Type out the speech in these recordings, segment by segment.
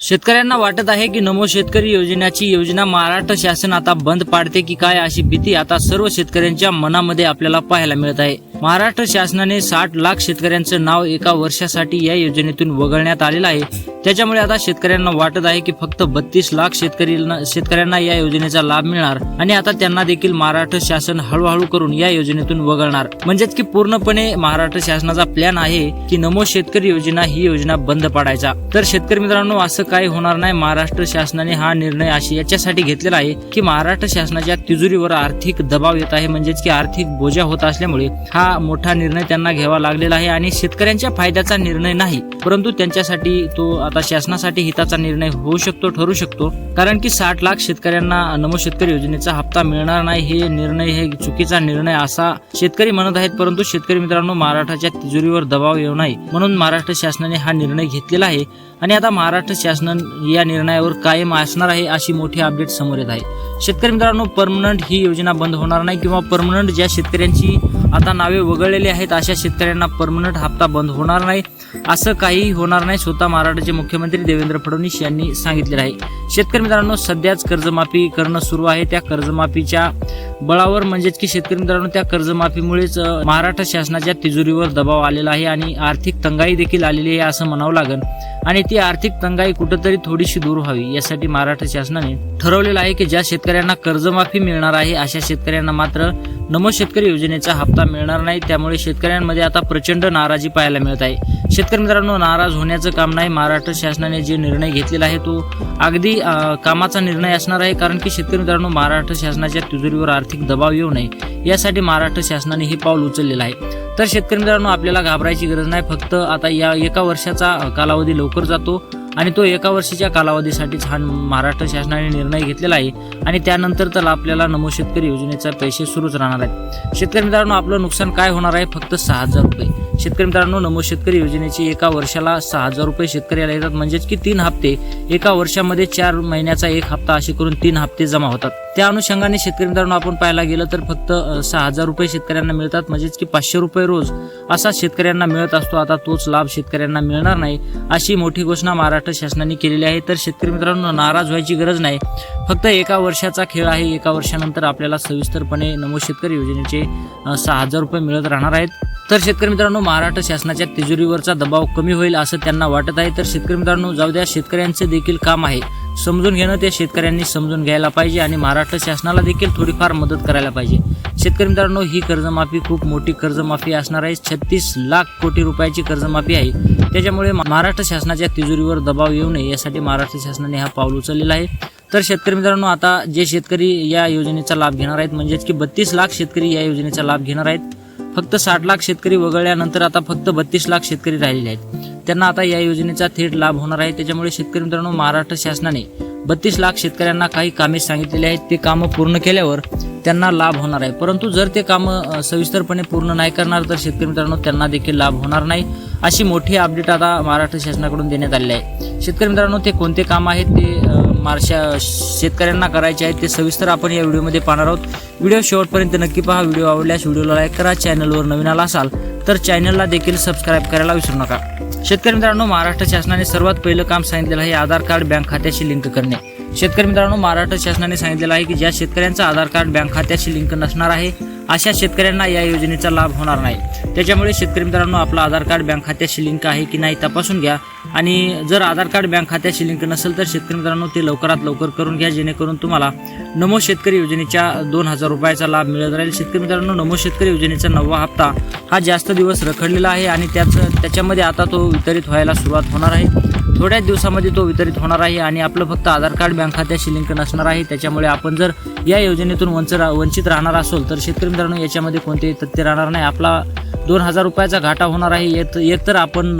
शेतकऱ्यांना वाटत आहे की नमो शेतकरी योजनेची योजना महाराष्ट्र शासन आता बंद पाडते की काय अशी भीती आता सर्व शेतकऱ्यांच्या मनामध्ये आपल्याला पाहायला मिळत आहे। महाराष्ट्र शासनाने 60 लाख शेतकऱ्यांचं नाव एका वर्षासाठी या योजनेतून वगळण्यात आलेलं आहे। त्याच्यामुळे आता शेतकऱ्यांना वाटत आहे की फक्त 32 लाख शेतकऱ्यांना या योजनेचा लाभ मिळणार आणि आता त्यांना देखील महाराष्ट्र शासन हळूहळू करून या योजनेतून वगळणार। म्हणजेच की पूर्णपणे महाराष्ट्र शासनाचा प्लॅन आहे की नमो शेतकरी योजना ही योजना बंद पाडायचा। तर शेतकरी मित्रांनो, असं काही होणार नाही। महाराष्ट्र शासनाने हा निर्णय याच्यासाठी घेतलेला आहे की महाराष्ट्र शासनाच्या तिजोरीवर आर्थिक दबाव येत आहे, म्हणजेच की आर्थिक बोजा होत असल्यामुळे हा मोठा निर्णय त्यांना घ्यावा लागलेला आहे आणि शेतकऱ्यांच्या फायद्याचा निर्णय नाही, परंतु त्यांच्यासाठी तो आता शासनासाठी हिताचा निर्णय होऊ शकतो, ठरू शकतो। कारण की 60 लाख शेतकऱ्यांना नमो शेतकरी योजनेचा हप्ता मिळणार नाही हे चुकीचा निर्णय असा शेतकरी म्हणत आहेत। परंतु शेतकरी मित्रांनो, महाराष्ट्राच्या तिजोरीवर दबाव येऊ नये म्हणून महाराष्ट्र शासनाने हा निर्णय घेतलेला आहे आणि आता महाराष्ट्र शासन या निर्णयावर कायम असणार आहे अशी मोठी अपडेट समोर येत आहे। शेतकरी मित्रांनो, परमनंट ही योजना बंद होणार नाही किंवा परमनंट ज्या शेतकऱ्यांची आता नावे वगळलेली आहेत अशा शेतकऱ्यांना परमनंट हप्ता बंद होणार नाही, असं काही होणार नाही। स्वतः महाराष्ट्राचे मुख्यमंत्री देवेंद्र फडणवीस यांनी सांगितलेलं आहे। शेतकरी मित्रांनो, सध्याच कर्जमाफी करणं सुरू आहे। त्या कर्जमाफीच्या बळावर म्हणजेच की शेतकरी मित्रांनो, त्या कर्जमाफीमुळेच महाराष्ट्र शासनाच्या तिजोरीवर दबाव आलेला आहे आणि आर्थिक तंगाई देखील आलेली आहे असं म्हणावं लागेल आणि ती आर्थिक तंगाई कुठेतरी थोडीशी दूर व्हावी यासाठी महाराष्ट्र शासनाने ठरवलेलं आहे की ज्या शेतकऱ्यांना कर्जमाफी मिळणार आहे अशा शेतकऱ्यांना मात्र नमो शेतकरी योजनेचा हप्ता मिळणार नाही। त्यामुळे शेतकऱ्यांमध्ये आता प्रचंड नाराजी पाहायला मिळत आहे। शेतकरी मित्रांनो, नाराज होण्याचं काम नाही। महाराष्ट्र शासनाने जे निर्णय घेतलेला आहे तो अगदी कामाचा निर्णय असणार आहे, कारण की शेतकरी मित्रांनो, महाराष्ट्र शासनाच्या तिजोरीवर आर्थिक दबाव येऊ नये यासाठी महाराष्ट्र शासनाने हे पाऊल उचललेलं आहे। तर शेतकरी मित्रांनो, आपल्याला घाबरायची गरज नाही। फक्त आता या एका वर्षाचा कालावधी लवकर जातो आणि तो एका वर्षाच्या कालावधीसाठीच हा महाराष्ट्र शासनाने निर्णय घेतलेला आहे आणि त्यानंतर तर आपल्याला नमो शेतकरी योजनेचे पैसे सुरूच राहणार आहेत। शेतकरी मित्रांनो, आपलं नुकसान काय होणार आहे? फक्त 6000 रुपये। शेतकरी मित्रांनो, नमो शेतकरी योजनेची एका वर्षाला 6000 रुपये शेतकऱ्याला येतात, म्हणजेच की 3 हप्ते एका वर्षामध्ये 4 महिन्याचा एक हप्ता असे करून 3 हप्ते जमा होतात। त्या अनुषंगाने शेतकरी मित्रांनो, आपण पाहायला गेलं तर फक्त 6000 रुपये शेतकऱ्यांना मिळतात, म्हणजेच की 500 रुपये रोज असा शेतकऱ्यांना मिळत असतो। आता तोच लाभ शेतकऱ्यांना मिळणार नाही अशी मोठी घोषणा महाराष्ट्र शासनाने केलेली आहे। तर शेतकरी मित्रांनो, नाराज व्हायची गरज नाही। फक्त एका वर्षाचा खेळ आहे। एका वर्षानंतर आपल्याला सविस्तरपणे नमो शेतकरी योजनेचे 6000 रुपये मिळत राहणार आहेत। तर शेतकरी मित्रांनो, महाराष्ट्र शासनाच्या तिजोरीवरचा दबाव कमी होईल असं त्यांना वाटत आहे। तर शेतकरी मित्रांनो, जाऊ द्या, शेतकऱ्यांचे देखील काम आहे समजून घेणं, ते शेतकऱ्यांनी समजून घ्यायला पाहिजे आणि महाराष्ट्र शासनाला देखील थोडीफार मदत करायला पाहिजे। शेतकरी मित्रांनो, ही कर्जमाफी खूप मोठी कर्जमाफी असणार आहे। 36 लाख कोटी रुपयाची कर्जमाफी आहे। त्याच्यामुळे महाराष्ट्र शासनाच्या तिजोरीवर दबाव येऊ नये यासाठी महाराष्ट्र शासनाने हा पाऊल उचललेला आहे। तर शेतकरी मित्रांनो, आता जे शेतकरी या योजनेचा लाभ घेणार आहेत, म्हणजेच की 32 लाख शेतकरी या योजनेचा लाभ घेणार आहेत। फक्त 60 लाख शेतकरी वगळल्यानंतर आता फक्त 32 लाख शेतकरी राहिलेले आहेत, त्यांना आता या योजनेचा थेट लाभ होणार आहे। त्याच्यामुळे शेतकरी मित्रांनो, महाराष्ट्र शासनाने 32 लाख शेतकऱ्यांना काही कामे सांगितलेली आहेत, ते कामं पूर्ण केल्यावर त्यांना लाभ होणार आहे। परंतु जर ते कामं सविस्तरपणे पूर्ण नाही करणार तर शेतकरी मित्रांनो, त्यांना देखील लाभ होणार नाही अशी मोठी अपडेट आता महाराष्ट्र शासनाकडून देण्यात आलेली आहे। शेतकरी मित्रांनो, ते कोणते काम आहेत ते शेतकऱ्यांना करायचे आहेत ते सविस्तर आपण या व्हिडिओमध्ये पाहणार आहोत। व्हिडिओ शेवटपर्यंत नक्की पहा। व्हिडिओ आवडल्यास व्हिडिओला लाईक करा। चॅनलवर नवीन आला असाल तर चॅनलला देखील सबस्क्राईब करायला विसरू नका। शेतकरी मित्रांनो, महाराष्ट्र शासनाने सर्वात पहिलं काम सांगितलेलं आहे आधार कार्ड बँक खात्याशी लिंक करणे। शेतकरी मित्रांनो, महाराष्ट्र शासनाने सांगितलेलं आहे की ज्या शेतकऱ्यांचा आधार कार्ड बँक खात्याशी लिंक नसणार आहे अशा शेतकऱ्यांना या योजनेचा लाभ होणार नाही। त्याच्यामुळे शेतकरी मित्रांनो, आपलं आधार कार्ड बँक खात्याशी लिंक आहे की नाही तपासून घ्या आणि जर आधार कार्ड बँक खात्याशी लिंक नसेल तर शेतकरी मित्रांनो, ते लवकरात लवकर करून घ्या, जेणेकरून तुम्हाला नमो शेतकरी योजनेच्या 2000 रुपयाचा लाभ मिळत राहील। शेतकरी मित्रांनो, नमो शेतकरी योजनेचा 9वा हप्ता हा जास्त दिवस रखडलेला आहे आणि त्याच्यामध्ये आता तो वितरित व्हायला सुरुवात होणार आहे। थोड्याच दिवसामध्ये तो वितरित होणार आहे आणि आपलं फक्त आधार कार्ड बँक खात्याशी लिंक नसणार आहे। त्याच्यामुळे आपण जर या योजनेतून वंचित राहणार असेल तर शेतकरी मित्रांनो, याच्यामध्ये कोणतेही तथ्य राहणार नाही। आपला 2000 रुपयाचा घाटा होणार आहे। एक तर आपण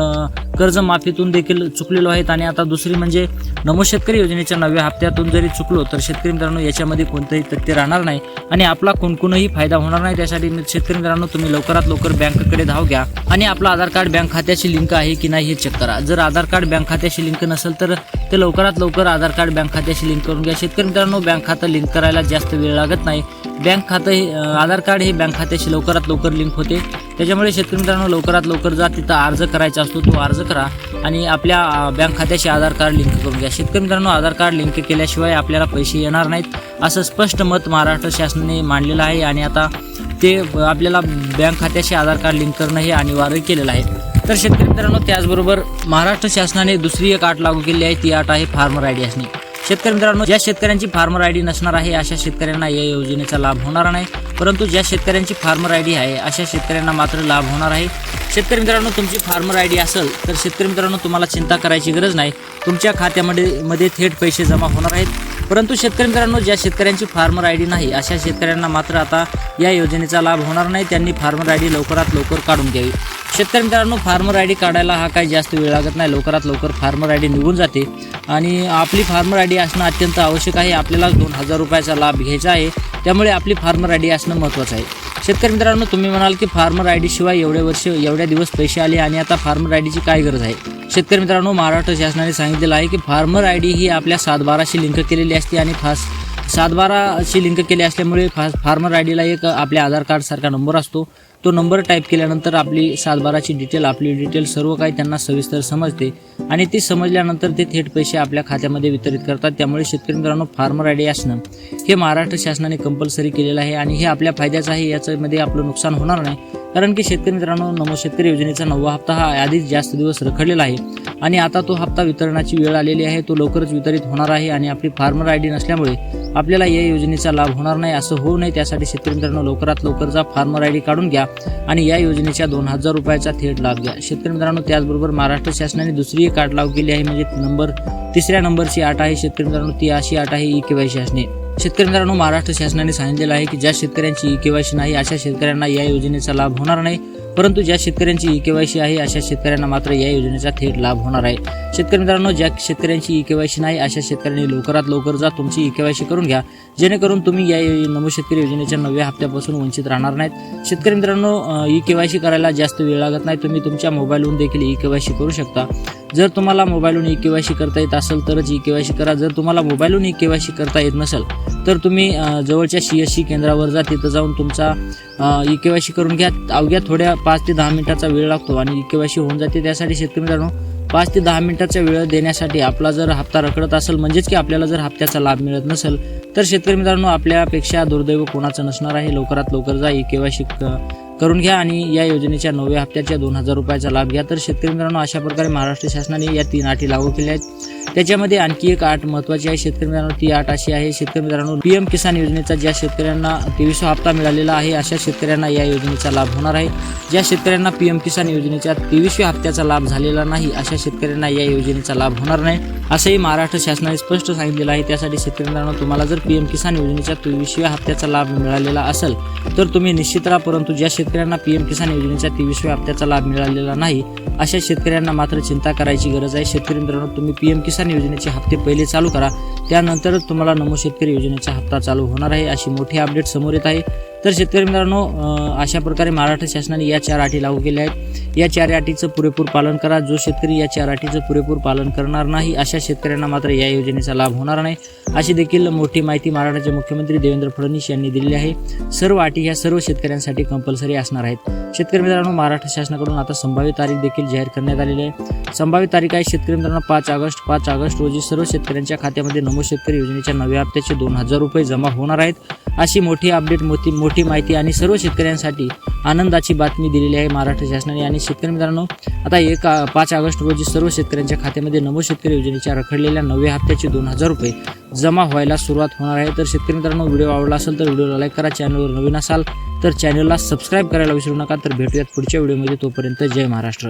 कर्जमाफीतून देखील चुकलेलो आहेत आणि आता दुसरी म्हणजे नमो शेतकरी योजनेच्या 9व्या हप्त्यातून जरी चुकलो तर शेतकरी मित्रांनो, याच्यामध्ये कोणतेही तथ्य राहणार नाही आणि आपला कोणकोणही फायदा होणार नाही। त्यासाठी शेतकरी मित्रांनो, तुम्ही लवकरात लवकर बँकेकडे धाव घ्या आणि आपलं आधार कार्ड बँक खात्याशी लिंक आहे की नाही हे चेक करा। जर आधार कार्ड बँक खात्याशी लिंक नसेल तर ते लवकरात लवकर आधार कार्ड बँक खात्याशी लिंक करून घ्या। शेतकरी मित्रांनो, बँक खातं लिंक करायला जास्त वेळ लागत नाही। बँक खातं आधार कार्ड हे बँक खात्याशी लवकरात लवकर लिंक होते। त्याच्यामुळे शेतकरी मित्रांनो, लवकरात लवकर जा, तिथं अर्ज करायचा असतो तो अर्ज करा आणि आपल्या बँक खात्याशी आधार कार्ड लिंक करून घ्या. शेतकरी मित्रांनो, आधार कार्ड लिंक केल्याशिवाय आपल्याला पैसे येणार नाहीत असं स्पष्ट मत महाराष्ट्र शासनाने मांडलेलं आहे आणि आता ते आपल्याला बँक खात्याशी आधार कार्ड लिंक करणं हे अनिवार्य केलेलं आहे. तर शेतकरी मित्रांनो, त्याचबरोबर महाराष्ट्र शासनाने दुसरी एक अट लागू केली आहे. ती अट आहे फार्मर आय डी असणे. शेतकरी मित्रांनो, ज्या शेतकऱ्यांची फार्मर आय डी नसणार आहे अशा शेतकऱ्यांना या योजनेचा लाभ होणार नाही, परंतु ज्या शेतकऱ्यांची फार्मर आय डी आहे अशा शेतकऱ्यांना मात्र लाभ होणार आहे. शेतकरी मित्रांनो, तुमची फार्मर आय डी असेल तर शेतकरी मित्रांनो तुम्हाला चिंता करायची गरज नाही. तुमच्या खात्यामध्ये थेट पैसे जमा होणार आहेत. परंतु शेतकरी मित्रांनो, ज्या शेतकऱ्यांची फार्मर आय डी नाही अशा शेतकऱ्यांना मात्र आता या योजनेचा लाभ होणार नाही. त्यांनी फार्मर आय डी लवकरात लवकर काढून घ्यावी. शेतकरी मित्रांनो, फार्मर आय डी काढायला हा काही जास्त वेळ लागत नाही. लवकरात लवकर फार्मर आय डी निघून जाते आणि आपली फार्मर आय डी असणं अत्यंत आवश्यक आहे. आपल्याला 2000 रुपयाचा लाभ घ्यायचा आहे, त्यामुळे आपली फार्मर आय डी असणं महत्त्वाचं आहे. शेतकरी मित्रांनो, तुम्ही म्हणाल की फार्मर आय डी शिवाय एवढ्या दिवस पैसे आले आणि आता फार्मर आय डीची काय गरज आहे. शेतकरी मित्रांनो, महाराष्ट्र शासनाने सांगितलेलं आहे की फार्मर आय डी ही आपल्या 712शी लिंक केलेली असते आणि 712शी लिंक केली असल्यामुळे फार्मर आय डीला एक आपल्या आधार कार्डसारखा नंबर असतो. तो नंबर टाईप केल्यानंतर आपली 712ची डिटेल आपली डिटेल सर्व काही त्यांना सविस्तर समजते आणि ती समजल्यानंतर ते थेट पैसे आपल्या खात्यामध्ये वितरित करतात. त्यामुळे शेतकरी मित्रांनो, फार्मर आय डी असणं हे महाराष्ट्र शासनाने कंपल्सरी केलेलं आहे आणि हे आपल्या फायद्याचं आहे. याच्यामध्ये आपलं नुकसान होणार नाही, कारण की शेतकरी मित्रांनो, नमो शेतकरी योजनेचा 9वा हप्ता हा आधीच जास्त दिवस रखडलेला आहे आणि आता तो हप्ता वितरणाची वेळ आलेली आहे. तो लवकरच वितरित होणार आहे आणि आपली फार्मर आय डी नसल्यामुळे आपल्याला या योजनेचा लाभ होणार नाही. असं होऊ नये त्यासाठी शेतकरी मित्रांनो लवकरात लवकरचा फार्मर आय डी काढून घ्या आणि या योजनेच्या 2000 रुपयाचा थेट लाभ घ्या. शेतकरी मित्रांनो, त्याचबरोबर महाराष्ट्र शासनाने दुसरी एक अट लागू केली आहे, म्हणजे तिसऱ्या नंबरची अट आहे. शेतकरी मित्रांनो, ती अशी अट आहे ई-केवायसी असणे. शेतकरी मित्रांनो, महाराष्ट्र शासनाने सांगितलेलं आहे की ज्या शेतकऱ्यांची ई-केवायसी नाही अशा शेतकऱ्यांना या योजनेचा लाभ होणार नाही, परंतु ज्या शेतकऱ्यांची ई-केवायसी आहे अशा शेतकऱ्यांना मात्र या योजनेचा थेट लाभ होणार आहे. शेतकरी मित्रांनो, ज्या शेतकऱ्यांची ई-केवायसी नाही अशा शेतकऱ्यांनी लवकरात लवकर जा तुमची ई-केवायसी करून घ्या, जेणेकरून तुम्ही या नमो शेतकरी योजनेच्या 9व्या हप्त्यापासून वंचित राहणार नाहीत. शेतकरी मित्रांनो, ई-केवायसी करायला जास्त वेळ लागत नाही. तुम्ही तुमच्या मोबाईलवरून देखील ई-केवायसी करू शकता. जर तुम्हाला मोबाईलवरून ई-केवायसी करता येत असेल तरच ई-केवायसी करा. जर तुम्हाला मोबाईलवरून ई-केवायसी करता येत नसेल तर तुम्ही जवळच्या CSC केंद्रावर जा, तिथं जाऊन तुमचा ई-केवायसी करून घ्या. अवघ्या थोड्या 5 ते 10 मिनिटाचा वेळ लागतो आणि ई-केवायसी होऊन जाते. त्यासाठी शेतकरी मित्रांनो, 5 ते 10 मिनिटाचा वेळ देण्यासाठी आपला जर हप्ता रखडत असेल, म्हणजेच की आपल्याला जर हप्त्याचा लाभ मिळत नसेल तर शेतकरी मित्रांनो, आपल्यापेक्षा दुर्दैव कोणाचं नसणार आहे. लवकरात लवकर जा, ई-केवायसी करून घ्या आणि या योजनेच्या 9व्या हप्त्याच्या 2000 रुपयाचा लाभ घ्या. तर शेतकरी मित्रांनो, अशा प्रकारे महाराष्ट्र शासनाने या 3 अटी लागू केल्या आहेत. त्याच्यामध्ये आणखी एक अट महत्त्वाची आहे शेतकरी मित्रांनो. ती अट अशी आहे शेतकरी मित्रांनो, PM किसान योजनेचा ज्या शेतकऱ्यांना 23वा हप्ता मिळालेला आहे अशा शेतकऱ्यांना या योजनेचा लाभ होणार आहे. ज्या शेतकऱ्यांना PM किसान योजनेच्या 23व्या हप्त्याचा लाभ झालेला नाही अशा शेतकऱ्यांना या योजनेचा लाभ होणार नाही, असंही महाराष्ट्र शासनाने स्पष्ट सांगितलेलं आहे. त्यासाठी शेतकरी मित्रांनो, तुम्हाला जर PM किसान योजनेच्या 23व्या हप्त्याचा लाभ मिळालेला असेल तर तुम्ही निश्चित राहा, परंतु ज्या शेतकऱ्यांना PM किसान योजनेच्या 23व्या हप्त्याचा लाभ मिळालेला नाही अशा शेतकऱ्यांना मात्र चिंता करायची गरज आहे. शेतकरी मित्रांनो, तुम्ही PM किसान योजनेचे हप्ते पहिले चालू करा, त्यानंतरच तुम्हाला नमो शेतकरी योजनेचा हप्ता चालू होणार आहे. अशी मोठी अपडेट समोर येत आहे. तर शेतकरी मित्रांनो, अशा प्रकारे महाराष्ट्र शासनाने या 4 अटी लागू केल्या आहेत. या 4 अटीचं पुरेपूर पालन करा. जो शेतकरी या 4 अटीचं पुरेपूर पालन करणार नाही अशा शेतकऱ्यांना मात्र या योजनेचा लाभ होणार नाही, अशी देखील मोठी माहिती महाराष्ट्राचे मुख्यमंत्री देवेंद्र फडणवीस यांनी दिलेली आहे. सर्व अटी ह्या सर्व शेतकऱ्यांसाठी कंपल्सरी असणार आहेत. शेतकरी मित्रांनो, महाराष्ट्र शासनाकडून आता संभाव्य तारीख देखील जाहीर करण्यात आलेली आहे. संभाव्य तारीख आहे शेतकरी मित्रांनो 5 ऑगस्ट रोजी सर्व शेतकऱ्यांच्या खात्यामध्ये नमो शेतकरी योजनेच्या 9व्या हप्त्याचे 2000 रुपये जमा होणार आहेत. अशी मोठी अपडेट, मोठी माहिती आणि सर्व शेतकऱ्यांसाठी आनंदाची बातमी दिलेली आहे महाराष्ट्र शासनाने. आणि शेतकरी मित्रांनो, आता 5 ऑगस्ट रोजी सर्व शेतकऱ्यांच्या खात्यामध्ये नमो शेतकरी योजनेच्या रखडलेल्या 9व्या हप्त्याचे 2000 रुपये जमा व्हायला सुरुवात होणार आहे. तर शेतकरी मित्रांनो, व्हिडिओ आवडला असेल तर व्हिडिओला लाईक करा. चॅनलवर नवीन असाल तर चॅनलला सबस्क्राईब करायला विसरू नका. तर भेटूयात पुढच्या व्हिडिओमध्ये. तोपर्यंत जय महाराष्ट्र.